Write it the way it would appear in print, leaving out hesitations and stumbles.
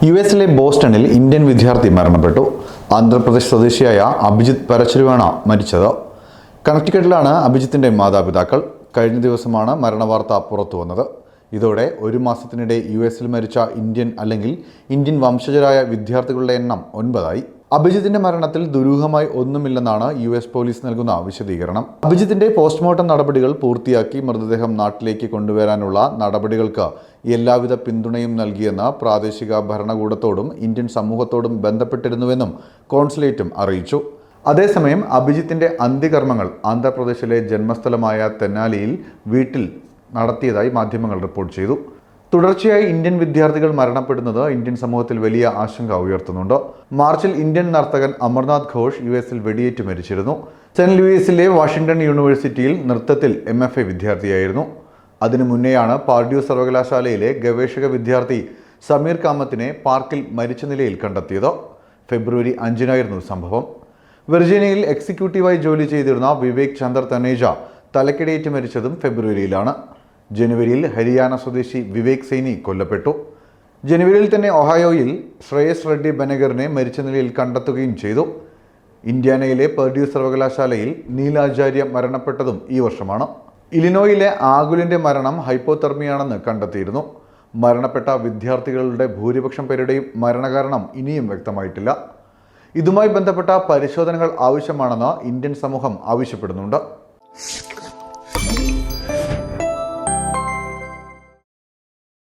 യുഎസിലെ ബോസ്റ്റണിൽ ഇന്ത്യൻ വിദ്യാർത്ഥി മരണപ്പെട്ടു. ആന്ധ്രാപ്രദേശ് സ്വദേശിയായ അഭിജിത്ത് പരച്ചരുവാണ് മരിച്ചത്. കണക്ടിക്കറ്റിലാണ് അഭിജിത്തിന്റെ മാതാപിതാക്കൾ. കഴിഞ്ഞ ദിവസമാണ് മരണവാർത്ത പുറത്തു വന്നത്. ഇതോടെ ഒരു മാസത്തിനിടെ യുഎസിൽ മരിച്ച ഇന്ത്യൻ വംശജരായ വിദ്യാർത്ഥികളുടെ എണ്ണം 9 അഭിജിത്തിന്റെ മരണത്തിൽ ദുരൂഹമായി ഒന്നുമില്ലെന്നാണ് യുഎസ് പോലീസ് നൽകുന്ന വിശദീകരണം. അഭിജിത്തിന്റെ പോസ്റ്റ്മോർട്ടം നടപടികൾ പൂർത്തിയാക്കി മൃതദേഹം നാട്ടിലേക്ക് കൊണ്ടുവരാനുള്ള നടപടികൾക്ക് എല്ലാവിധ പിന്തുണയും നൽകിയെന്ന് പ്രാദേശിക ഭരണകൂടത്തോടും ഇന്ത്യൻ സമൂഹത്തോടും ബന്ധപ്പെട്ടിരുന്നുവെന്നും കോൺസുലേറ്റും അറിയിച്ചു. അതേസമയം അഭിജിത്തിന്റെ അന്ത്യകർമ്മങ്ങൾ ആന്ധ്രാപ്രദേശിലെ ജന്മസ്ഥലമായ തെന്നാലിയിൽ വീട്ടിൽ നടത്തിയതായി മാധ്യമങ്ങൾ റിപ്പോർട്ട് ചെയ്തു. തുടർച്ചയായി ഇന്ത്യൻ വിദ്യാർത്ഥികൾ മരണപ്പെടുന്നത് ഇന്ത്യൻ സമൂഹത്തിൽ വലിയ ആശങ്ക ഉയർത്തുന്നുണ്ട്. മാർച്ചിൽ ഇന്ത്യൻ നർത്തകൻ അമർനാഥ് ഘോഷ് യുഎസിൽ വെടിയേറ്റ് മരിച്ചിരുന്നു. സെന്റ് ലൂയിസിലെ വാഷിംഗ്ടൺ യൂണിവേഴ്സിറ്റിയിൽ നൃത്തത്തിൽ MFA വിദ്യാർത്ഥിയായിരുന്നു. അതിനു മുന്നെയാണ് പാർഡ്യൂ സർവകലാശാലയിലെ ഗവേഷക വിദ്യാർത്ഥി സമീർ കാമത്തിനെ പാർക്കിൽ മരിച്ച നിലയിൽ കണ്ടെത്തിയത്. ഫെബ്രുവരി 5 സംഭവം. വെർജീനിയയിൽ എക്സിക്യൂട്ടീവായി ജോലി ചെയ്തിരുന്ന വിവേക് ചന്ദർ തനേജ തലക്കിടയേറ്റ് മരിച്ചതും ഫെബ്രുവരിയിലാണ്. ജനുവരിയിൽ ഹരിയാന സ്വദേശി വിവേക് സൈനി കൊല്ലപ്പെട്ടു. ജനുവരിയിൽ തന്നെ ഒഹായോയിൽ ശ്രേയസ് റെഡ്ഡി ബനഗറിനെ മരിച്ച നിലയിൽ കണ്ടെത്തുകയും ചെയ്തു. ഇന്ത്യാനയിലെ പെർഡ്യൂ സർവകലാശാലയിൽ നീലാചാര്യ മരണപ്പെട്ടതും ഈ വർഷമാണ്. ഇലിനോയിലെ ആകുലിന്റെ മരണം ഹൈപ്പോതെർമിയാണെന്ന് കണ്ടെത്തിയിരുന്നു. മരണപ്പെട്ട വിദ്യാർത്ഥികളുടെ ഭൂരിപക്ഷം പേരുടെയും മരണകാരണം ഇനിയും വ്യക്തമായിട്ടില്ല. ഇതുമായി ബന്ധപ്പെട്ട പരിശോധനകൾ ആവശ്യമാണെന്ന് ഇന്ത്യൻ സമൂഹം ആവശ്യപ്പെടുന്നുണ്ട്.